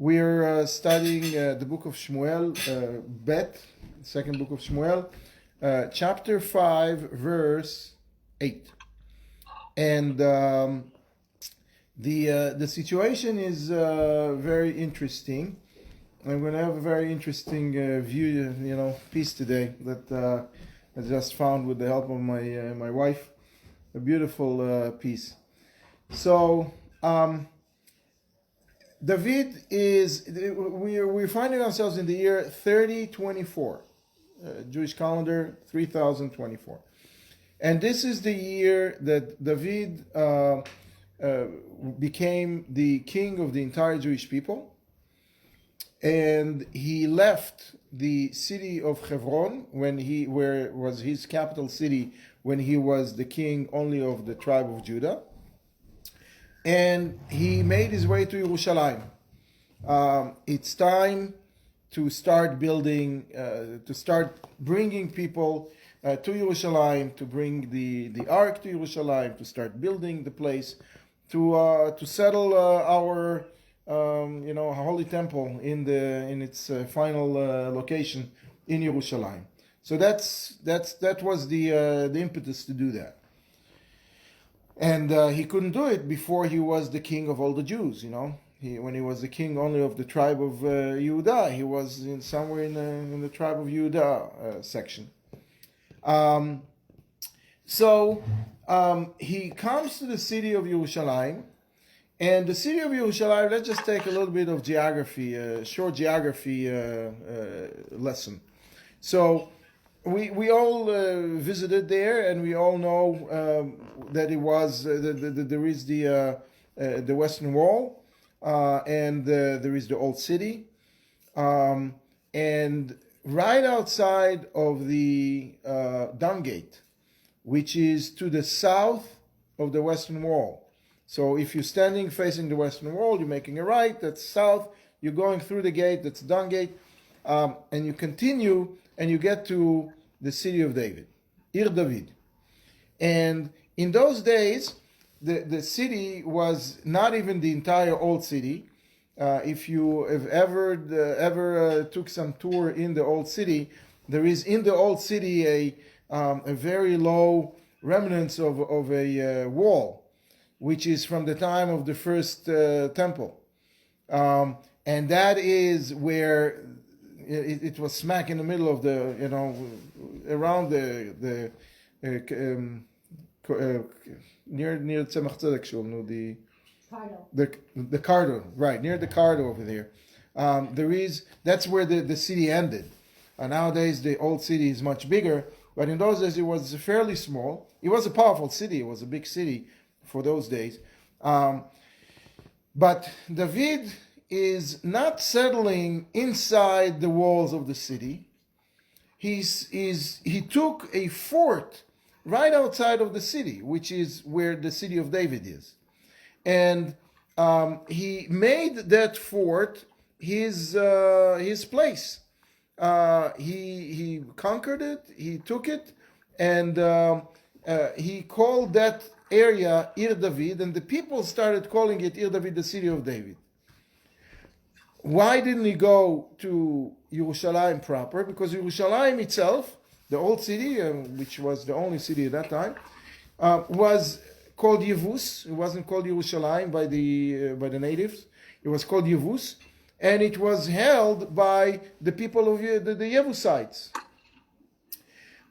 We're studying the book of Shmuel, Bet, second book of Shmuel, chapter 5, verse 8. And the situation is very interesting. I'm going to have a very interesting piece today that I just found with the help of my wife. A beautiful piece. So, David we're finding ourselves in the year 3024, Jewish calendar 3024. And this is the year that David became the king of the entire Jewish people. And he left the city of Hebron where was his capital city when he was the king only of the tribe of Judah. And he made his way to Jerusalem. It's time to start building, to start bringing people to Jerusalem, to bring the ark to Jerusalem, to start building the place, to settle our holy temple in its final location in Jerusalem. So that was the impetus to do that. And he couldn't do it before he was the king of all the Jews, when he was the king only of the tribe of Judah, he was somewhere in the tribe of Judah section. So he comes to the city of Jerusalem, and the city of Jerusalem, let's just take a little bit of geography, short geography lesson. So we all visited there, and we all know that it was there is the Western Wall, and there is the Old City, and right outside of the Dung Gate, which is to the south of the Western Wall. So if you're standing facing the Western Wall, you're making a right, that's south. You're going through the gate, that's Dung Gate, and you continue, and you get to the city of David, Ir David. And in those days, the city was not even the entire old city. If you have ever took some tour in the old city, there is in the old city a very low remnants of a wall, which is from the time of the first temple. And that is where it was smack in the middle of around the near Tzemach Tzedek Shul, the Cardo, right, near the Cardo over there. That's where the city ended. Nowadays the old city is much bigger, but in those days it was fairly small. It was a powerful city, it was a big city for those days. But David is not settling inside the walls of the city. He took a fort right outside of the city, which is where the city of David is. And he made that fort his place. He conquered it, he took it, and he called that area Ir David, and the people started calling it Ir David, the city of David. Why didn't he go to Jerusalem proper? Because Jerusalem itself, the old city, which was the only city at that time, was called Yevus. It wasn't called Jerusalem by the natives. It was called Yevus, and it was held by the people of the Yevusites.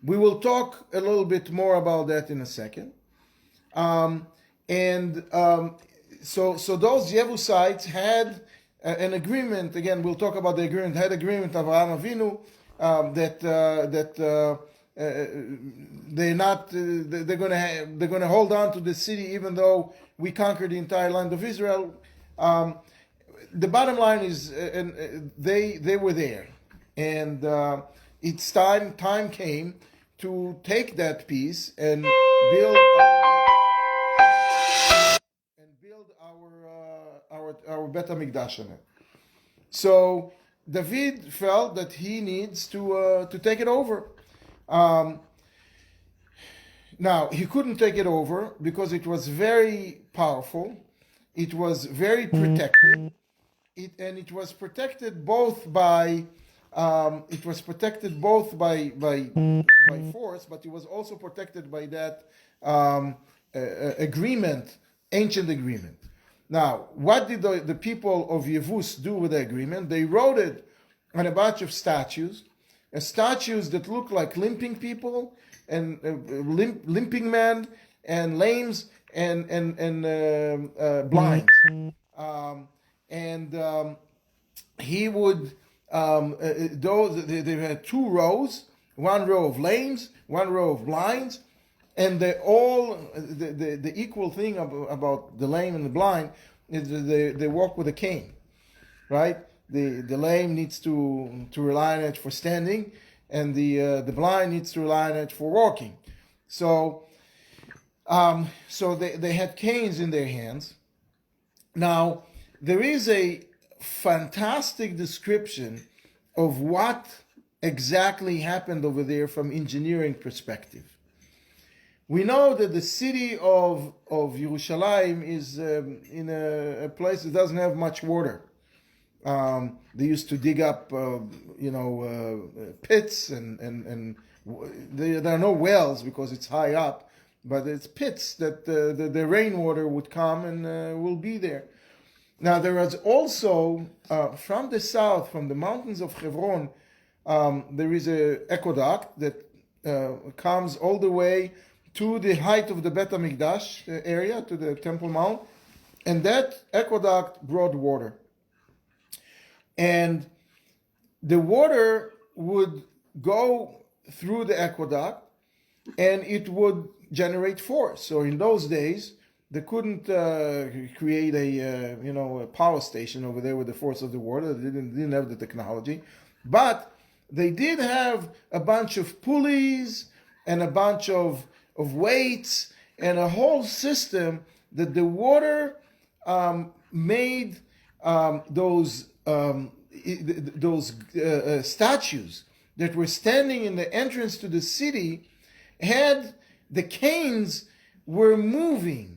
We will talk a little bit more about that in a second. So those Yevusites had an agreement. Again, we'll talk about the agreement. Had agreement of Avraham Avinu that they're going to hold on to the city even though we conquered the entire land of Israel. The bottom line is, they were there, and it's time came to take that piece and build our Bet HaMikdash on it. So David felt that he needs to take it over. Now he couldn't take it over because it was very powerful. It was very protected. it was protected both by by force, but it was also protected by that agreement, ancient agreement. Now, what did the people of Yevus do with the agreement? They wrote it on a bunch of statues that look like limping people and limping men and lames and blind. He would there had two rows, one row of lames, one row of blinds, and the equal thing about the lame and the blind is they walk with a cane, right? The lame needs to rely on it for standing, and the blind needs to rely on it for walking. So they had canes in their hands. Now, there is a fantastic description of what exactly happened over there from engineering perspective. We know that the city of Yerushalayim is in a place that doesn't have much water. They used to dig up, pits, and there are no wells because it's high up, but it's pits that the rainwater would come and will be there. Now, there is also, from the south, from the mountains of Hebron, there is an aqueduct that comes all the way to the height of the Bet HaMikdash area, to the Temple Mount, and that aqueduct brought water. And the water would go through the aqueduct, and it would generate force. So in those days, they couldn't create a power station over there with the force of the water. They didn't have the technology, but they did have a bunch of pulleys and a bunch of weights and a whole system that the water made those statues that were standing in the entrance to the city, had the canes were moving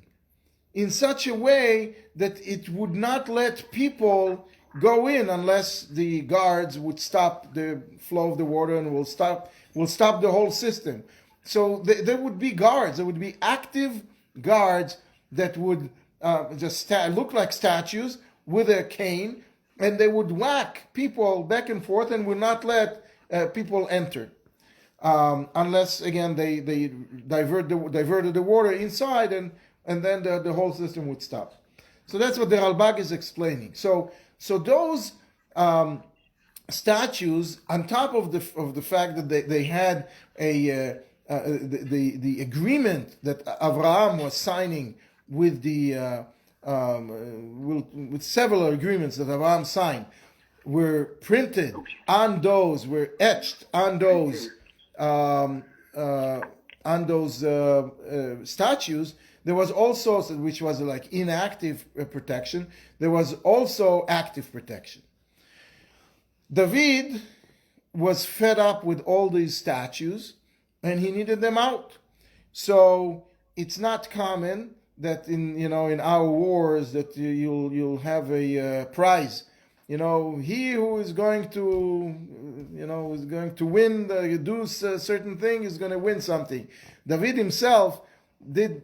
in such a way that it would not let people go in unless the guards would stop the flow of the water and will stop the whole system. So there would be guards, there would be active guards that would just look like statues with a cane, and they would whack people back and forth and would not let people enter. Unless, again, they diverted the water inside, and then the whole system would stop. So that's what the Ralbag is explaining. So those statues, on top of the fact that they had the agreement that Abraham was signing with with several agreements that Abraham signed, were printed on those, were etched on those statues. There was also, which was like inactive protection, there was also active protection. David was fed up with all these statues, and he needed them out. So it's not common that in our wars that you'll have a prize. He who is going to win, do a certain thing, is going to win something. David himself did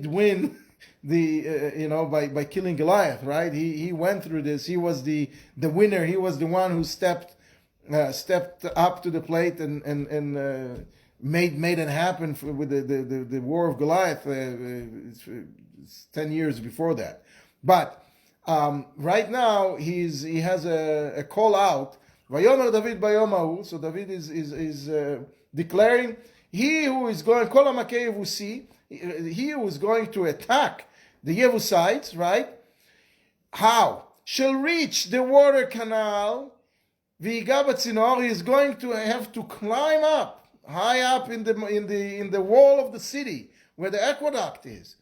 win by killing Goliath, right? He went through this. He was the winner. He was the one who stepped up to the plate and made it happen with the war of Goliath. It's 10 years before that, but right now he has a call out. Vayomer David bayomahu. So David is declaring, he who is going kol hamakeh Yevusi, he who is going to attack the Yevusites, right? How shall reach the water canal? V'yiga b'tzinor. He is going to have to climb up high up in the wall of the city where the aqueduct is,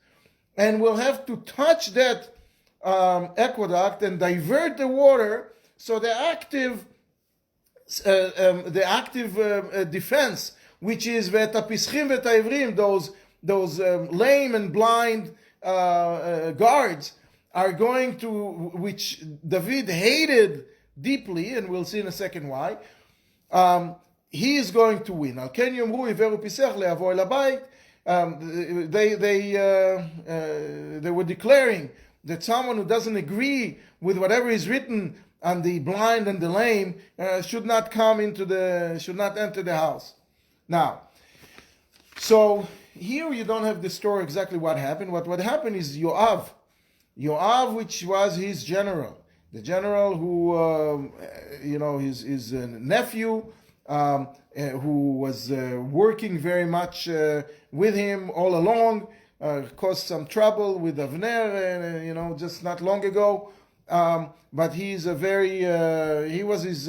and will have to touch that aqueduct and divert the water. So the active defense, which is v'etapischim v'taivrim, those lame and blind guards, are going to, which David hated deeply, and we'll see in a second why, he is going to win. They were declaring that someone who doesn't agree with whatever is written on the blind and the lame should not enter the house. Now, so here you don't have the story exactly what happened. What happened is Yoav, which was his general, the general who, his nephew, who was working very much with him all along, caused some trouble with Avner, just not long ago. But he's he was his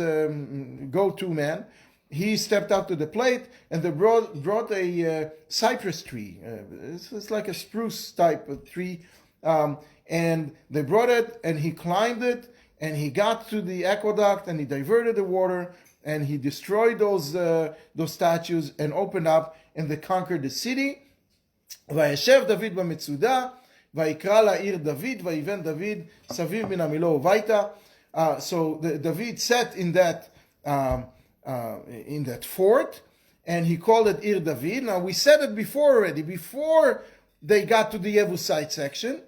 go-to man. He stepped up to the plate, and they brought a cypress tree. It's like a spruce type of tree. And they brought it, and he climbed it, and he got to the aqueduct, and he diverted the water, and he destroyed those statues and opened up, and they conquered the city. וישב דוד במצודה, ויקרא לעיר דוד, ויבן דוד סביב מן המילו וביתה. So David sat in that fort, and he called it Ir David. Now we said it before already, before they got to the Yebusite section,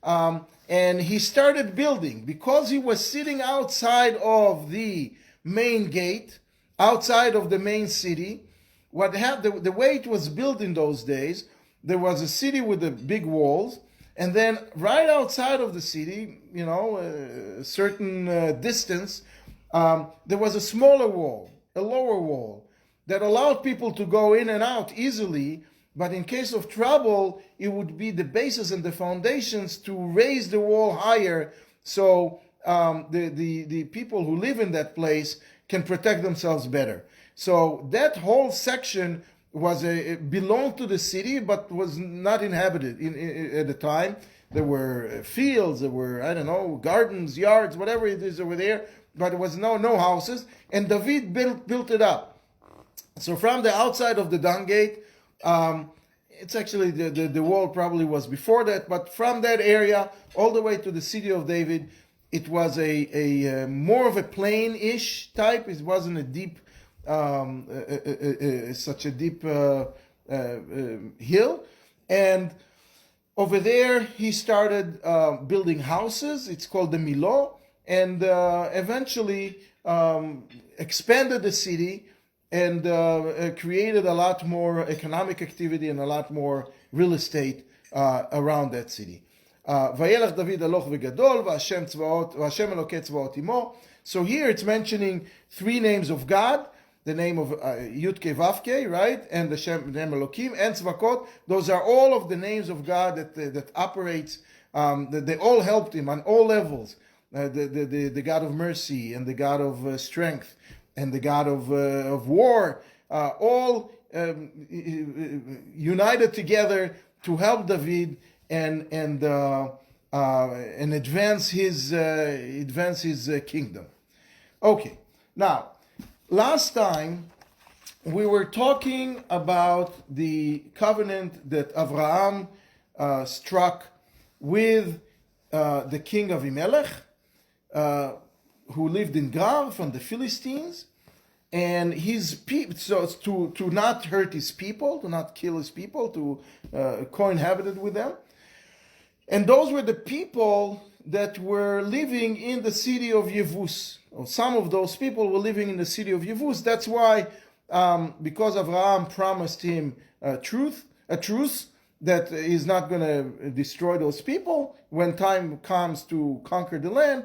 and he started building because he was sitting outside of the main gate, outside of the main city. What happened? The way it was built in those days, there was a city with the big walls, and then right outside of the city, a certain distance, there was a smaller wall, a lower wall, that allowed people to go in and out easily, but in case of trouble, it would be the basis and the foundations to raise the wall higher, so the people who live in that place can protect themselves better. So that whole section belonged to the city, but was not inhabited at the time. There were fields, there were, gardens, yards, whatever it is over there, but there was no houses, and David built it up. So from the outside of the dung gate, it's actually the wall probably was before that, but from that area all the way to the city of David, it was a more of a plain-ish type. It wasn't a deep, such a deep hill. And over there, he started building houses. It's called the Milo, and eventually expanded the city and created a lot more economic activity and a lot more real estate around that city. וילך דוד הלוך וגדול, והשם אלוקי צבאות עמו. So here it's mentioning three names of God, the name of Yud-Ke Vav-Ke, right? And the name Elokim, and Tzvakot. Those are all of the names of God that operates, that they all helped him on all levels. The God of mercy, and the God of strength, and the God of war, all united together to help David and advance his kingdom. Okay, now last time we were talking about the covenant that Avraham struck with the king of Avimelech, who lived in Gar from the Philistines, and his people, so to not hurt his people, to not kill his people, to co-inhabited with them. And those were the people that were living in the city of Yevus. Or some of those people were living in the city of Yevus. That's why, because Avraham promised him a truce, that he's not going to destroy those people when time comes to conquer the land.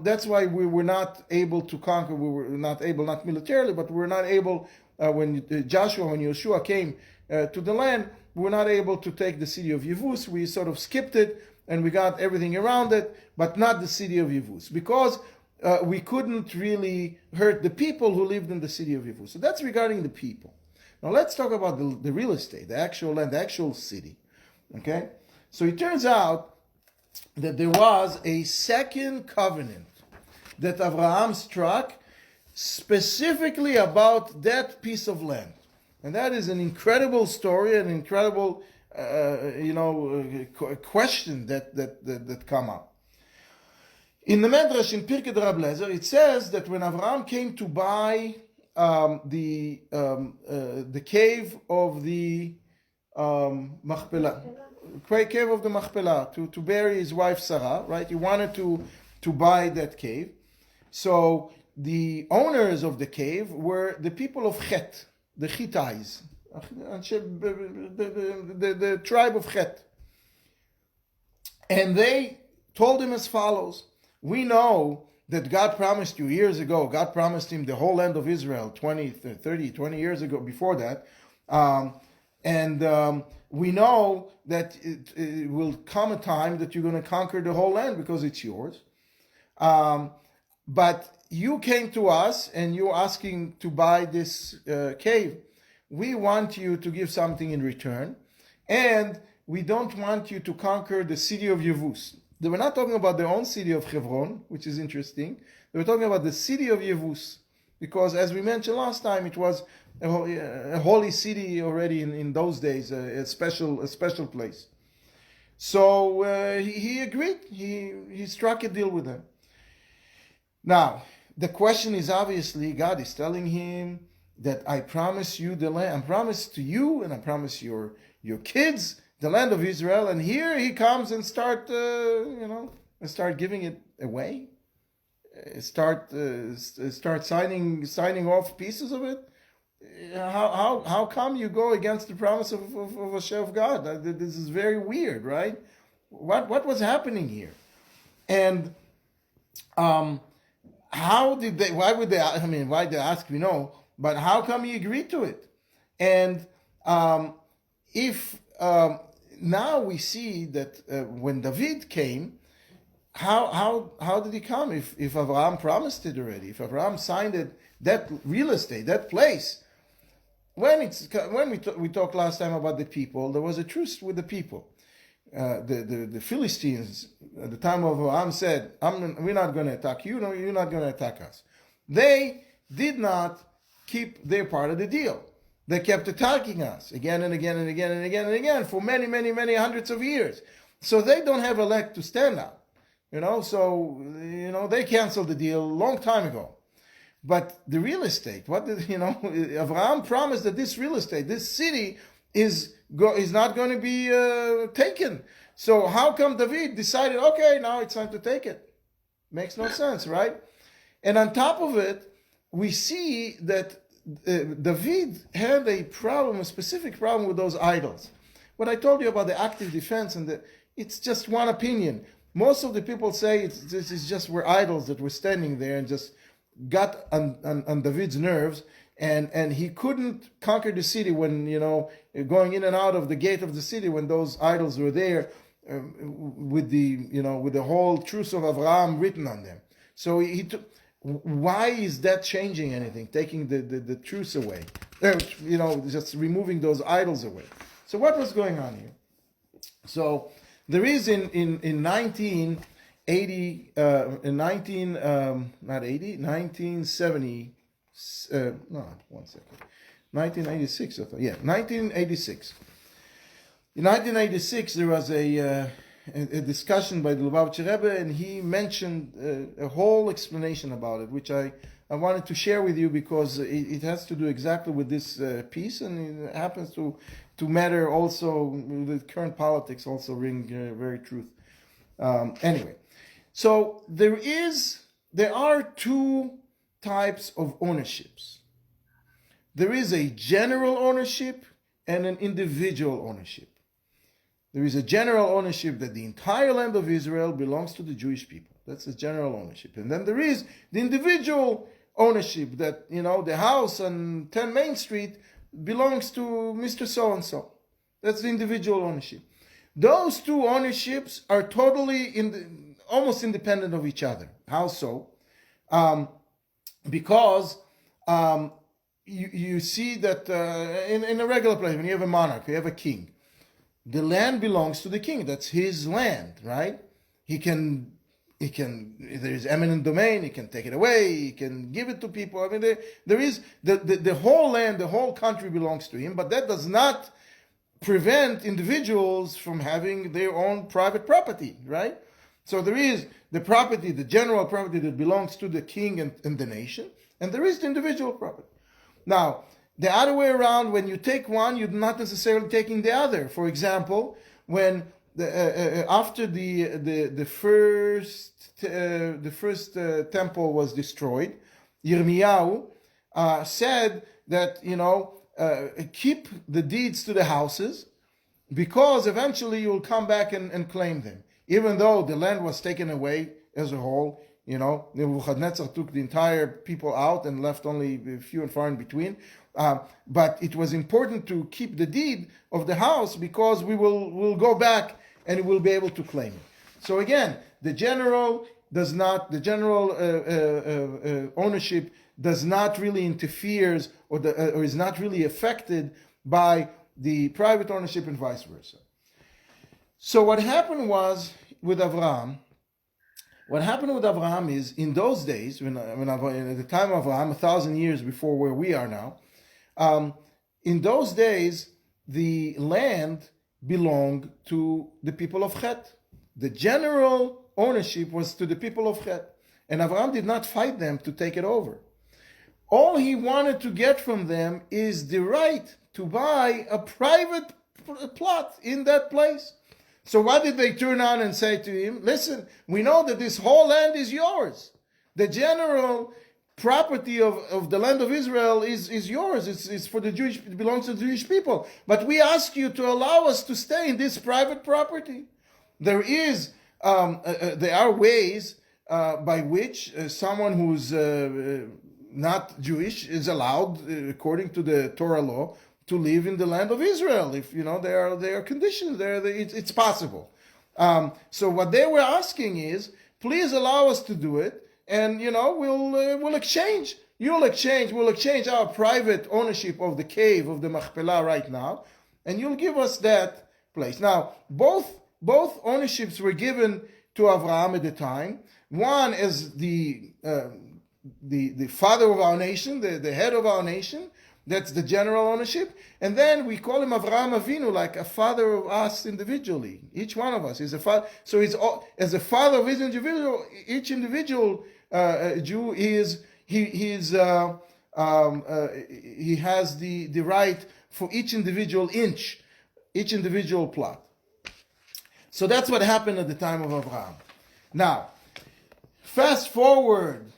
That's why we were not able to conquer. We were not able, not militarily, but we were not able, when Yeshua came to the land, we were not able to take the city of Yevus. We sort of skipped it, and we got everything around it, but not the city of Yevus, because we couldn't really hurt the people who lived in the city of Yevus. So that's regarding the people. Now let's talk about the real estate, the actual land, the actual city. Okay? So it turns out that there was a second covenant that Avraham struck specifically about that piece of land. And that is an incredible story, an incredible questions that come up. In the Medrash in Pirkei de Rab Lezer, it says that when Avraham came to buy the cave of the Machpelah, cave of the Machpelah, to bury his wife Sarah, right? He wanted to buy that cave. So the owners of the cave were the people of Chet, the Hittites, the tribe of Chet. And they told him as follows: we know that God promised you years ago, God promised him the whole land of Israel 20 years ago, before that. We know that it will come a time that you're going to conquer the whole land because it's yours. But you came to us and you're asking to buy this cave. We want you to give something in return, and we don't want you to conquer the city of Yevus. They were not talking about their own city of Hebron, which is interesting. They were talking about the city of Yevus, because as we mentioned last time, it was a holy city already in those days, a special place. So he agreed. He struck a deal with them. Now, the question is, obviously, God is telling him that I promise you the land. I promise to you and I promise your kids the land of Israel. And here he comes and start giving it away. Start signing off pieces of it. How come you go against the promise of Hashem of God? This is very weird, right? What was happening here? And how did they? Why would they? I mean, why they ask? We know, but how come he agreed to it? And if now we see that when David came, how did he come? If Abraham promised it already, if Abraham signed it, that real estate, that place. When we talked last time about the people, there was a truce with the people. The Philistines at the time of Abraham said, we're not going to attack you, no, you're not going to attack us. They did not keep their part of the deal. They kept attacking us again and again and again and again and again for many, many, many hundreds of years. So they don't have a leg to stand on. They canceled the deal a long time ago. But the real estate, Abraham promised that this real estate, this city is not going to be taken. So how come David decided, okay, now it's time to take it? Makes no sense, right? And on top of it, we see that David had a specific problem with those idols. What I told you about the active defense, it's just one opinion. Most of the people say this is just were idols that were standing there and just got on David's nerves, and he couldn't conquer the city when, going in and out of the gate of the city when those idols were there, with the whole truce of Avraham written on them. So why is that changing anything? Taking the truce away, just removing those idols away. So what was going on here? So there is in 1970, no, 1 second, 1986, I thought, yeah, 1986. In 1986, there was a discussion by the Lubavitcher Rebbe, and he mentioned a whole explanation about it, which I wanted to share with you because it has to do exactly with this piece, and it happens to matter also, the current politics also ring very truth. Anyway, so there are two types of ownerships. There is a general ownership and an individual ownership. There is a general ownership that the entire land of Israel belongs to the Jewish people. That's the general ownership. And then there is the individual ownership that, the house on 10 Main Street belongs to Mr. So-and-so. That's the individual ownership. Those two ownerships are totally almost independent of each other. How so? Because you see that in a regular place, when you have a monarch, you have a king, the land belongs to the king. That's his land, right? He can, if there is eminent domain, he can take it away, he can give it to people. I mean, there is the whole land, the whole country belongs to him, but that does not prevent individuals from having their own private property, right? So there is the property, the general property that belongs to the king and the nation, and there is the individual property. Now, the other way around, when you take one, you're not necessarily taking the other. For example, when after the first temple was destroyed, Yirmiyahu said that, keep the deeds to the houses, because eventually you'll come back and claim them. Even though the land was taken away as a whole, Nebuchadnezzar took the entire people out and left only a few and far in between. But it was important to keep the deed of the house, because we'll go back and we'll be able to claim it. So again, the general ownership does not really interferes or is not really affected by the private ownership and vice versa. So what happened with Abraham is, in those days, when at the time of Abraham, 1,000 years before where we are now, in those days, the land belonged to the people of Chet. The general ownership was to the people of Chet. And Abraham did not fight them to take it over. All he wanted to get from them is the right to buy a private plot in that place. So what did they turn on and say to him? Listen, we know that this whole land is yours. The general property of the land of Israel is yours. It's for the Jewish, it belongs to the Jewish people. But we ask you to allow us to stay in this private property. There are ways by which someone who's not Jewish is allowed, according to the Torah law, to live in the land of Israel. If there are conditions there, it's possible. So what they were asking is, please allow us to do it, and we'll exchange. We'll exchange our private ownership of the cave of the Machpelah right now, and you'll give us that place. Now, both ownerships were given to Abraham at the time. One as the father of our nation, the head of our nation. That's the general ownership. And then we call him Avraham Avinu, like a father of us individually. Each one of us is a father. So as a father of each individual Jew, he has the right for each individual inch, each individual plot. So that's what happened at the time of Abraham. Now, fast forward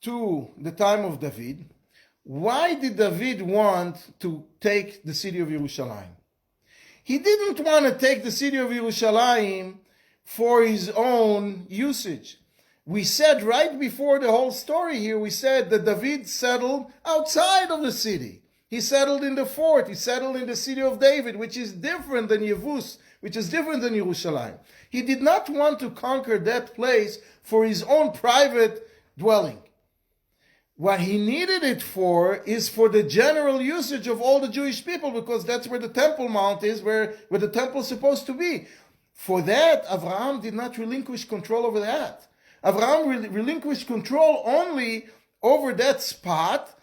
to the time of David. Why did David want to take the city of Yerushalayim? He didn't want to take the city of Yerushalayim for his own usage. We said right before the whole story here, we said that David settled outside of the city. He settled in the fort. He settled in the city of David, which is different than Yevus, which is different than Yerushalayim. He did not want to conquer that place for his own private dwelling. What he needed it for is for the general usage of all the Jewish people, because that's where the Temple Mount is, where the temple is supposed to be. For that, Abraham did not relinquish control over that. Abraham relinquished control only over that spot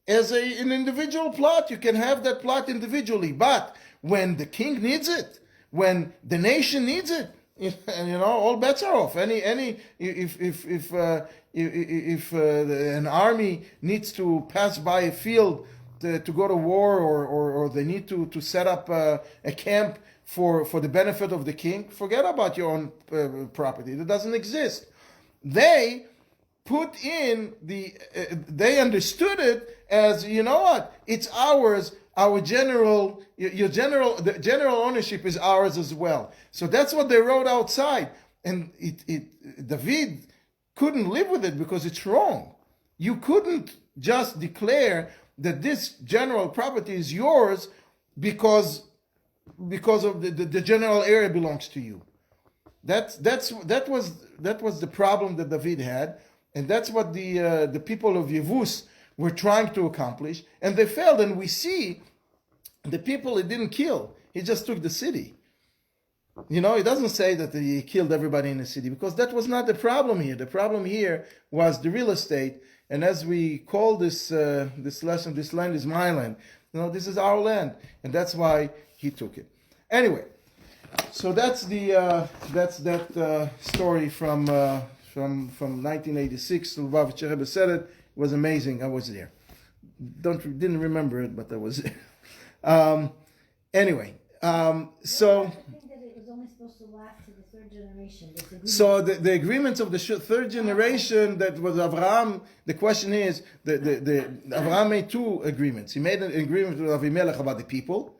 as an individual plot. You can have that plot individually, but when the king needs it, when the nation needs it, all bets are off. If an army needs to pass by a field to go to war, or they need to set up a camp for the benefit of the king, forget about your own property. It doesn't exist. They put in they understood it as, it's ours. The general ownership is ours as well. So that's what they wrote outside. And David couldn't live with it because it's wrong. You couldn't just declare that this general property is yours because of the general area belongs to you. That was the problem that David had, and that's what the people of Yevus were trying to accomplish, and they failed. And we see the people he didn't kill; he just took the city. It doesn't say that he killed everybody in the city, because that was not the problem here. The problem here was the real estate, and as we call this lesson, this land is my land. This is our land, and that's why he took it. Anyway, so that's that story from 1986. Lubavitcher Rebbe said it. It was amazing. I was there. Didn't remember it, but I was there. Anyway, so. Supposed to last to the third generation. So the agreements of the third generation that was Abraham, the question is, Abraham made two agreements. He made an agreement with Avimelech about the people,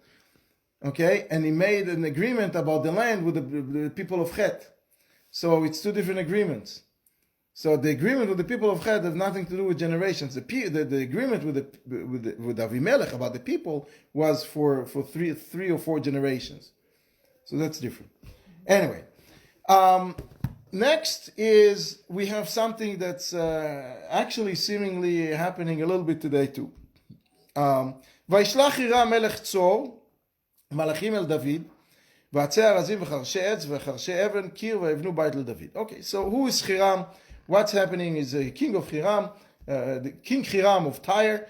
okay, and he made an agreement about the land with the people of Chet. So it's two different agreements. So the agreement with the people of Chet has nothing to do with generations. The agreement with Avimelech about the people was for three or four generations. So that's different. Anyway, next is we have something that's actually seemingly happening a little bit today too. וישלח חירם מלך צור מלאכים אל דוד ועצי ארזים וחרשי עץ וחרשי אבן קיר ויבנו בית לדוד. Okay, so who is Hiram? What's happening is the king of Hiram, the king Hiram of Tyre,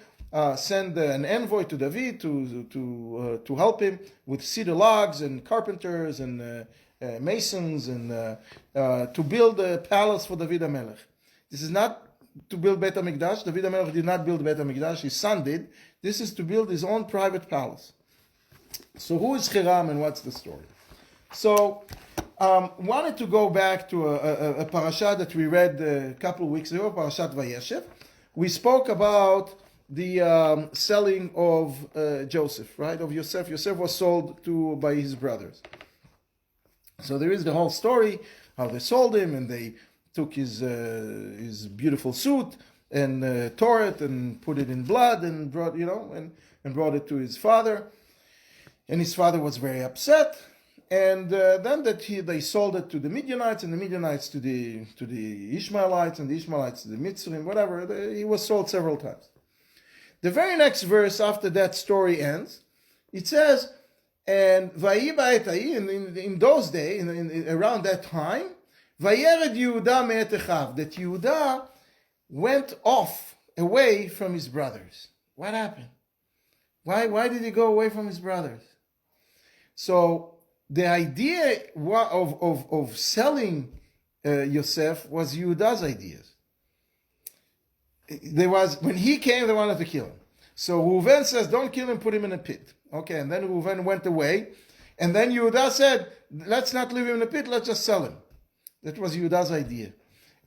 send an envoy to David to help him with cedar logs and carpenters and masons and to build a palace for David HaMelech. This is not to build Beit HaMikdash. David HaMelech did not build Beit HaMikdash. His son did. This is to build his own private palace. So who is Hiram and what's the story? So wanted to go back to a parasha that we read a couple of weeks ago, Parashat Vayeshev. We spoke about the selling of Joseph, right, of Yosef. Yosef was sold by his brothers. So there is the whole story, how they sold him, and they took his beautiful suit and tore it and put it in blood and brought brought it to his father. And his father was very upset. And then they sold it to the Midianites, and the Midianites to the Ishmaelites, and the Ishmaelites to the Mitzrayim, whatever. He was sold several times. The very next verse after that story ends, it says, and in those days, around that time, Vayered Yehuda me'et Echav, that Yehuda went off away from his brothers. What happened? Why did he go away from his brothers? So the idea of selling Yosef was Yehuda's ideas. When he came, they wanted to kill him. So Reuven says, don't kill him, put him in a pit. Okay, and then Reuven went away. And then Yehuda said, let's not leave him in a pit, let's just sell him. That was Yehuda's idea.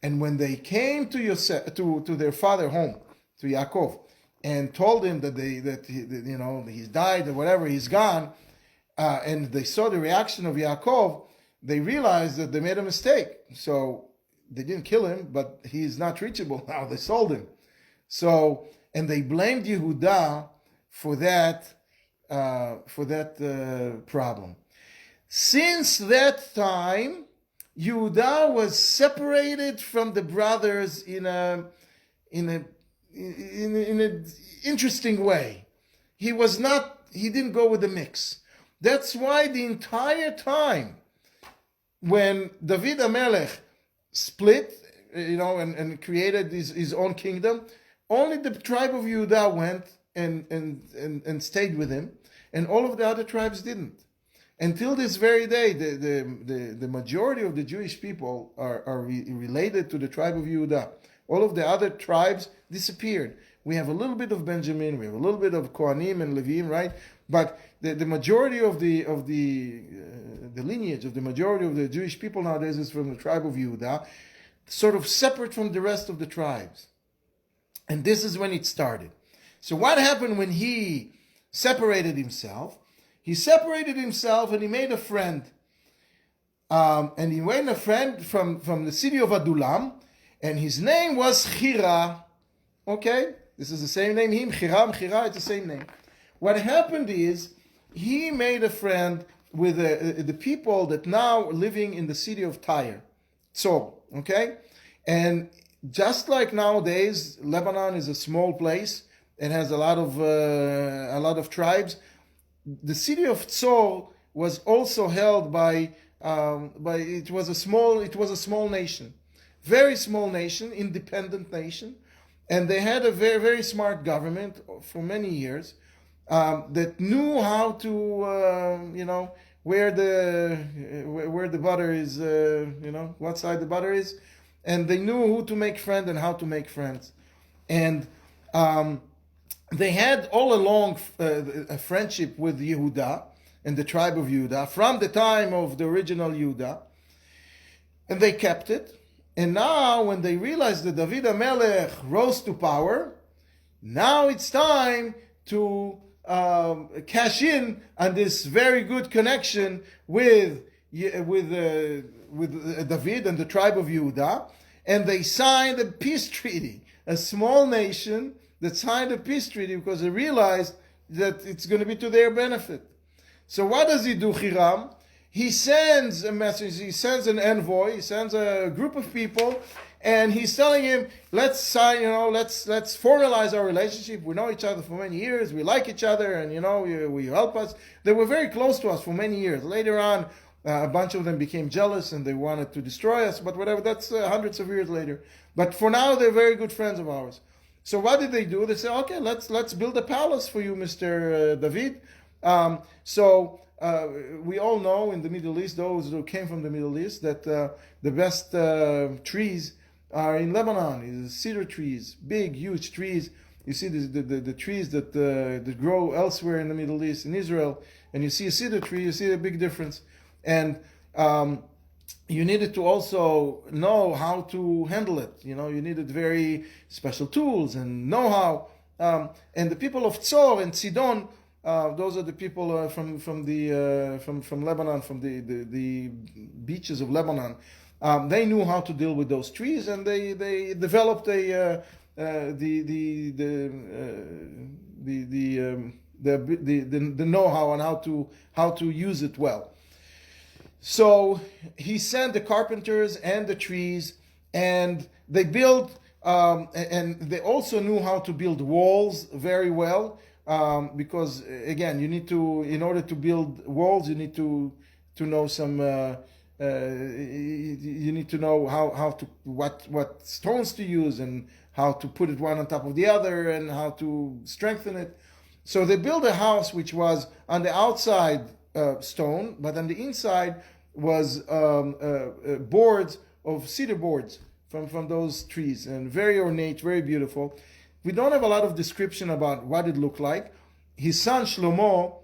And when they came to Yosef, to their father home, to Yaakov, and told him that he's died or whatever, he's gone, and they saw the reaction of Yaakov, they realized that they made a mistake. So they didn't kill him, but he's not reachable now. They sold him. So, and they blamed Yehuda for that problem. Since that time, Yehuda was separated from the brothers in an interesting way. He didn't go with the mix. That's why the entire time when David HaMelech split, and created his own kingdom, only the tribe of Yehuda went and stayed with him, and all of the other tribes didn't. Until this very day, the majority of the Jewish people are related to the tribe of Yehuda. All of the other tribes disappeared. We have a little bit of Benjamin, we have a little bit of Kohanim and Levim, right? But the majority of the lineage of the majority of the Jewish people nowadays is from the tribe of Yehuda, sort of separate from the rest of the tribes. And this is when it started. So what happened when he separated himself? He separated himself and he made a friend. And he made a friend from the city of Adulam, and his name was Chira. Okay? This is the same name. Him, Chiram, Chira, it's the same name. What happened is, he made a friend with the people that now living in the city of Tyre. So, okay? And just like nowadays, Lebanon is a small place and has a lot of tribes. The city of Tzor was also held by it was a small nation, very small nation, independent nation, and they had a very, very smart government for many years that knew how to where the butter is, what side the butter is, and they knew who to make friends and how to make friends, and they had all along a friendship with Yehuda and the tribe of Yehuda from the time of the original Yehuda, and they kept it. And now, when they realized that David HaMelech rose to power, now it's time to cash in on this very good connection with David and the tribe of Yehuda, and they signed a peace treaty. A small nation that signed a peace treaty because they realized that it's going to be to their benefit. So what does he do, Hiram? He sends a message, he sends an envoy, he sends a group of people, and he's telling him, let's sign, let's formalize our relationship. We know each other for many years, we like each other, and you help us. They were very close to us for many years. Later on, a bunch of them became jealous and they wanted to destroy us, but whatever, that's hundreds of years later. But for now, they're very good friends of ours. So what did they do? They said, okay, let's build a palace for you, Mr. David. We all know in the Middle East, those who came from the Middle East, that the best trees are in Lebanon. Cedar trees, big, huge trees. You see the trees that grow elsewhere in the Middle East, in Israel, and you see a cedar tree, you see a big difference. And you needed to also know how to handle it. You needed very special tools and know-how. And the people of Tzor and Sidon, those are the people from Lebanon, from the beaches of Lebanon. They knew how to deal with those trees, and they developed the know-how on how to use it well. So he sent the carpenters and the trees, and they built, and they also knew how to build walls very well, because again, in order to build walls, you need to know some, you need to know what stones to use and how to put it one on top of the other and how to strengthen it. So they built a house which was on the outside stone, but on the inside was boards of cedar boards from those trees, and very ornate, very beautiful. We don't have a lot of description about what it looked like. His son Shlomo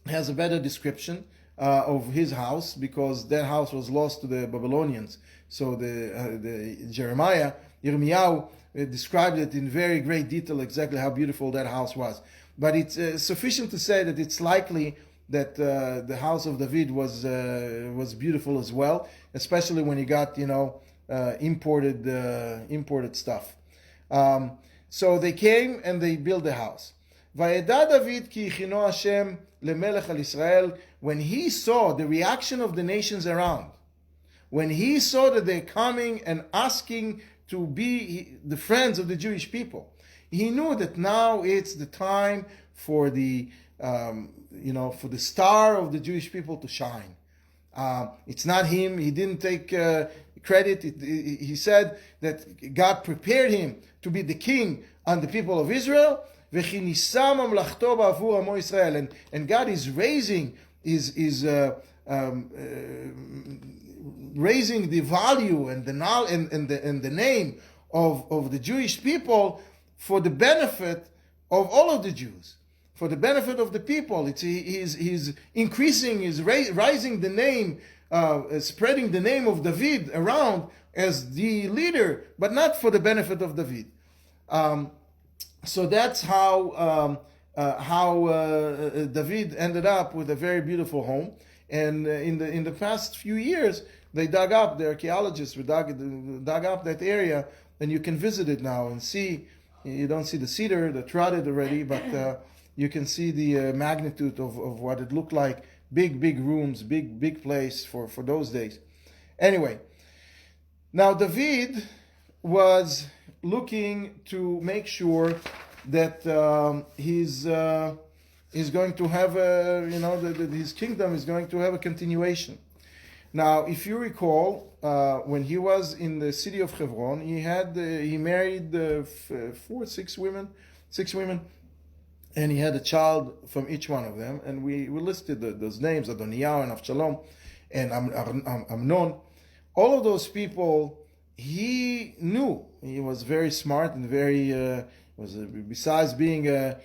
has a better description of his house, because that house was lost to the Babylonians. So the Yirmiyahu described it in very great detail exactly how beautiful that house was. But it's sufficient to say that it's likely that the house of David was beautiful as well, especially when he got imported stuff. So they came and they built the house. Vayeda David ki ichino Hashem lemelech al Israel. When he saw the reaction of the nations around, when he saw that they're coming and asking to be the friends of the Jewish people, he knew that now it's the time for the for the star of the Jewish people to shine. It's not him. He didn't take credit. He said that God prepared him to be the king on the people of Israel. And God is raising raising the value and the name of the Jewish people for the benefit of all of the Jews, for the benefit of the people. He's increasing, he's rising the name, spreading the name of David around as the leader, but not for the benefit of David. So that's how David ended up with a very beautiful home. And in the past few years, they dug up, the archaeologists dug up that area, and you can visit it now and see. You don't see the cedar that rotted already, but you can see the magnitude of what it looked like. Big rooms, big place for those days. Anyway, now David was looking to make sure that he's going to have that his kingdom is going to have a continuation. Now, if you recall, when he was in the city of Hebron, he married six women, And he had a child from each one of them, and we listed those names, Adoniyahu and Avshalom and Amnon. All of those people, he knew. He was very smart and very, besides being a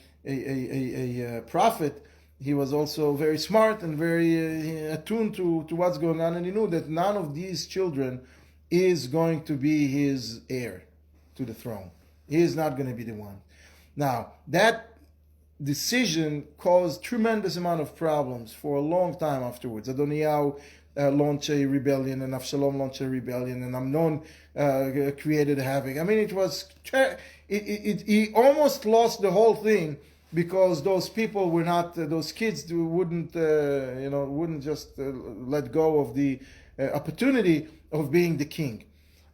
prophet, he was also very smart and very attuned to what's going on, and he knew that none of these children is going to be his heir to the throne. He is not going to be the one. Now, that decision caused tremendous amount of problems for a long time afterwards. Adoniyahu launched a rebellion, and Avshalom launched a rebellion, and Amnon created havoc. I mean, it was he almost lost the whole thing because those people were not those kids wouldn't just let go of the opportunity of being the king.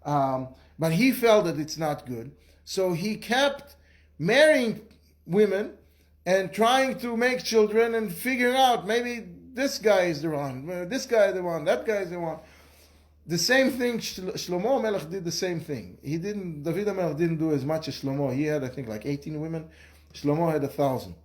But he felt that it's not good, so he kept marrying women and trying to make children and figuring out maybe this guy is the one, this guy is the one, that guy is the one. The same thing, Shlomo Melech did the same thing. David Melech didn't do as much as Shlomo. He had, I think, like 18 women. Shlomo had 1,000.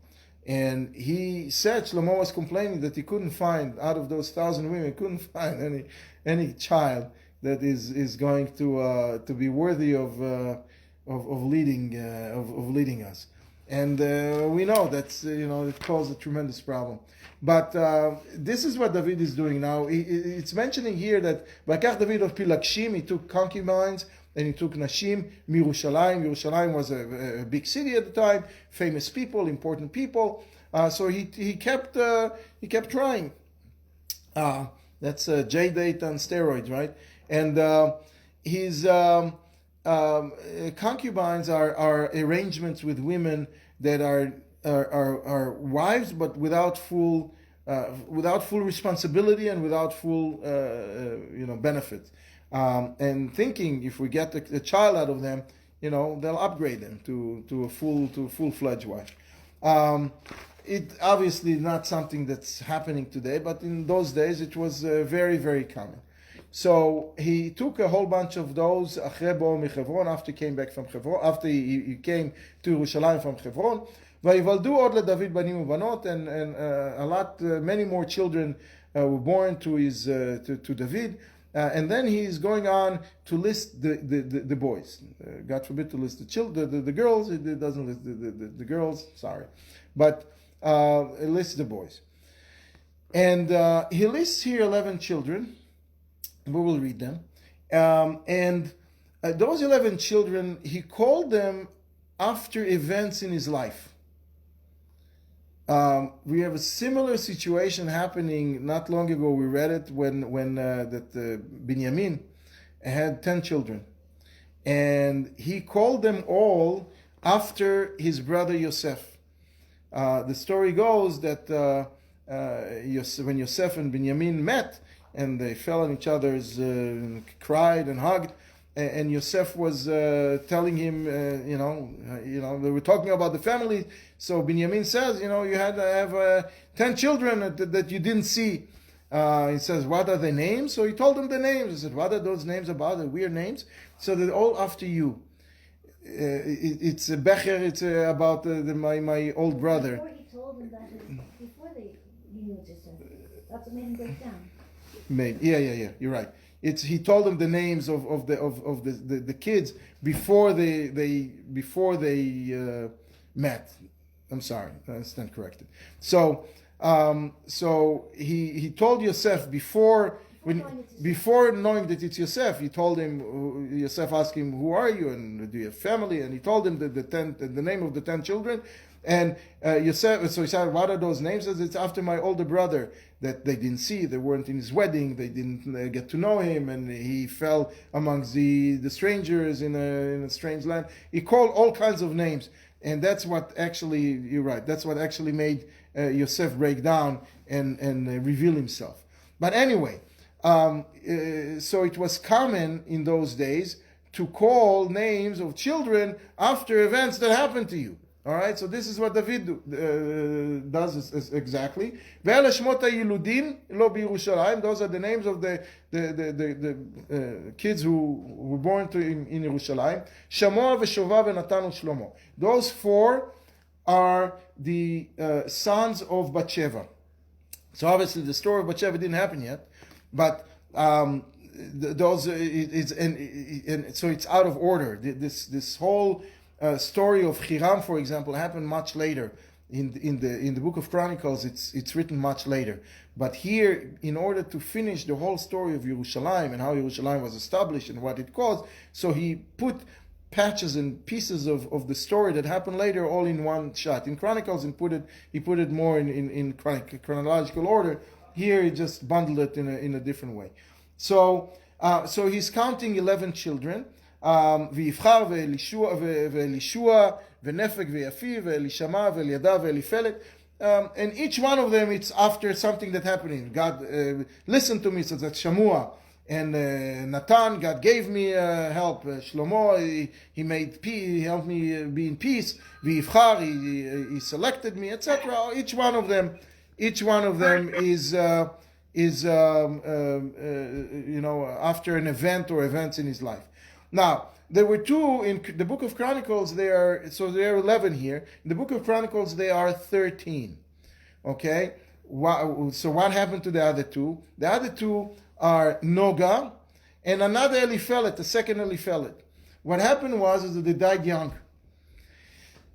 And he said, Shlomo was complaining that he couldn't find, out of those 1,000 women, he couldn't find any child that is going to be worthy of leading us. And we know that's it caused a tremendous problem. But this is what David is doing now. It's mentioning here that Vakach David of Pilakshim, he took concubines and he took Nashim, Mirushalayim. Yerushalayim was a big city at the time, famous people, important people. So he kept trying. That's J-date on steroids, right? And his concubines are arrangements with women that are wives, but without full responsibility and without full benefit. And thinking if we get a child out of them, they'll upgrade them to a full-fledged wife. It obviously not something that's happening today, but in those days it was very, very common. So he took a whole bunch of those after he came back from Hebron, after he came to Yerushalayim from Hebron. ויוולדו עוד לדוד בנים ובנות, and many more children were born to David. And then he's going on to list the boys. God forbid to list the girls. It doesn't list the girls. Sorry, but it lists the boys. And he lists here 11 children. We will read them. And those 11 children, he called them after events in his life. We have a similar situation happening not long ago. We read it when Binyamin had 10 children. And he called them all after his brother Yosef. The story goes that when Yosef and Binyamin met, and they fell on each other's, cried and hugged, and Yosef was telling him, they were talking about the family. So Binyamin says, you had to have 10 children that you didn't see. He says, what are their names? So he told them the names. He said, what are those names about? The weird names. So they're all after you. It's a Becher. It's about my old brother. Before he told them that, before he knew it, that's what made him break down. Yeah. You're right. He told them the names of the kids before they met. I'm sorry, I stand corrected. So he told Yosef before knowing that it's Yosef. He told him. Yosef asked him, "Who are you? And do you have family?" And he told him the name of the 10 children. And Yosef, so he said, what are those names? He says, it's after my older brother that they didn't see. They weren't in his wedding. They didn't get to know him. And he fell amongst the strangers in a strange land. He called all kinds of names. And that's what actually, you're right, that's what actually made Yosef break down and reveal himself. But anyway, so it was common in those days to call names of children after events that happened to you. All right, so this is what David does exactly. Those are the names of the kids who were born in Yerushalayim. Shamoah v'Shovav v'Natan u'Shlomo. Those 4 are the sons of Bathsheba. So obviously the story of Bathsheba didn't happen yet, but those and so it's out of order. This whole story of Hiram, for example, happened much later. In the book of Chronicles, it's written much later. But here, in order to finish the whole story of Yerushalayim and how Yerushalayim was established and what it caused, so he put patches and pieces of the story that happened later all in one shot. In Chronicles, he put it more in chronological order. Here, he just bundled it in a different way. So he's counting 11 children. ויבחר ואלישוע ונפק ויפי ואלישמע ואלידע ואליפלת, and each one of them, it's after something that happened. God listened to me, so that's Shmuel. And Natan, God gave me help. Shlomo, he made peace, he helped me be in peace. V'yivchar, he selected me, etc. Each one of them is after an event or events in his life. Now, there were two in the book of Chronicles. There are 11 here. In the book of Chronicles, there are 13. Okay? So what happened to the other two? The other two are Noga and another Eliphelet, the second Eliphelet. What happened was that they died young.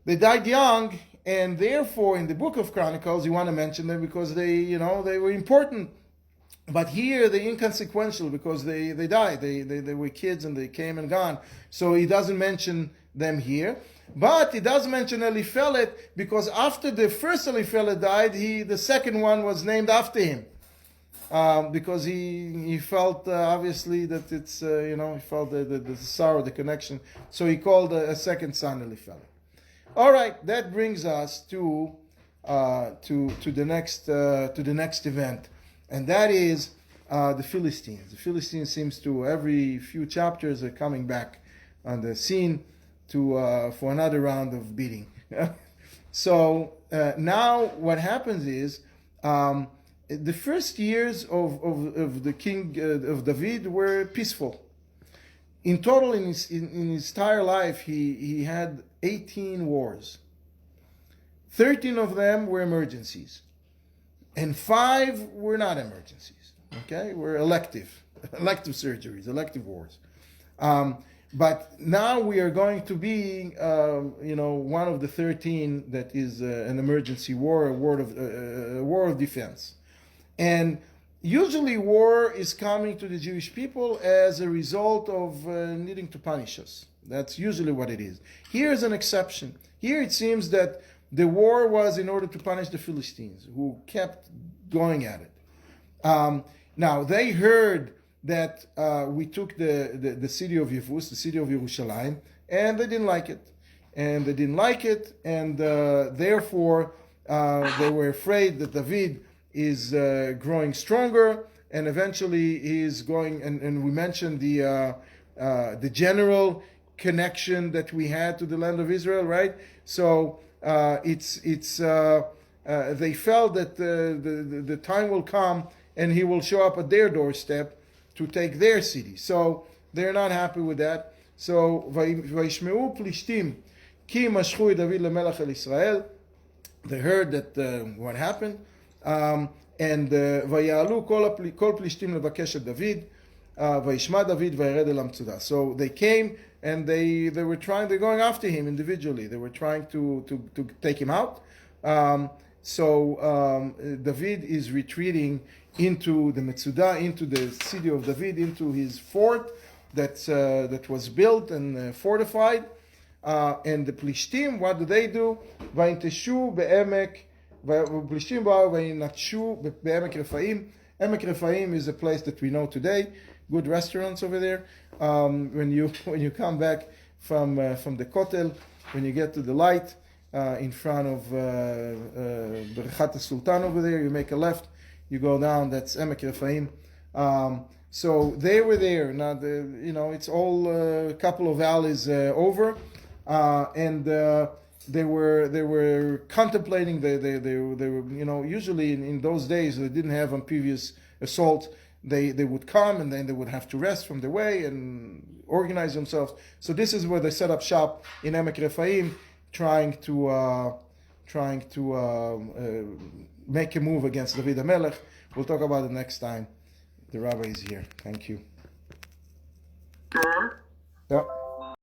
They died young, and therefore in the book of Chronicles, you want to mention them because they were important. But here they're inconsequential because they died. They were kids and they came and gone. So he doesn't mention them here. But he does mention Eliphelet because after the first Eliphelet died, the second one was named after him. Because he felt obviously that it's he felt the sorrow, the connection. So he called a second son Eliphelet. All right, that brings us to the next event. And that is the Philistines. The Philistines seems to, every few chapters, are coming back on the scene for another round of beating. So now what happens is the first years of the king of David were peaceful. In total, in his entire life, he had 18 wars. 13 of them were emergencies. And 5 were not emergencies, okay? Were elective surgeries, elective wars. But now we are going to be, one of the 13 that is an emergency war, a war of defense. And usually war is coming to the Jewish people as a result of needing to punish us. That's usually what it is. Here's an exception. Here it seems that the war was in order to punish the Philistines, who kept going at it. Now, they heard that we took the city of Yevus, the city of Yerushalayim, and they didn't like it. And therefore, they were afraid that David is growing stronger, and eventually he is going, and we mentioned the general connection that we had to the land of Israel, right? So, they felt that the time will come and he will show up at their doorstep to take their city. So they're not happy with that. So וישמעו פלישתים כי משכו את דוד למלך על ישראל. They heard that what happened, and ויעלו כל פלישתים לבקש את דוד. וישמע דוד וירד אל המצודה. So they came and they're going after him individually. They were trying to take him out. So David is retreating into the Metzudah, into the city of David, into his fort that was built and fortified. And the Plishtim, what do? וינטשו בעמק, פלישתים באו וינטשו בעמק רפאים. Emek Refaim is a place that we know today. Good restaurants over there. When you come back from the Kotel, when you get to the light in front of Berechat Sultan over there, you make a left, you go down. That's Emek Refaim. So they were there. Now it's all a couple of valleys over, and they were contemplating. They were usually in those days they didn't have amphibious assault. They would come and then they would have to rest from the way and organize themselves. So this is where they set up shop in Emek Refaim, trying to trying to make a move against David HaMelech. We'll talk about it next time. The rabbi is here. Thank you. Sure. Yeah.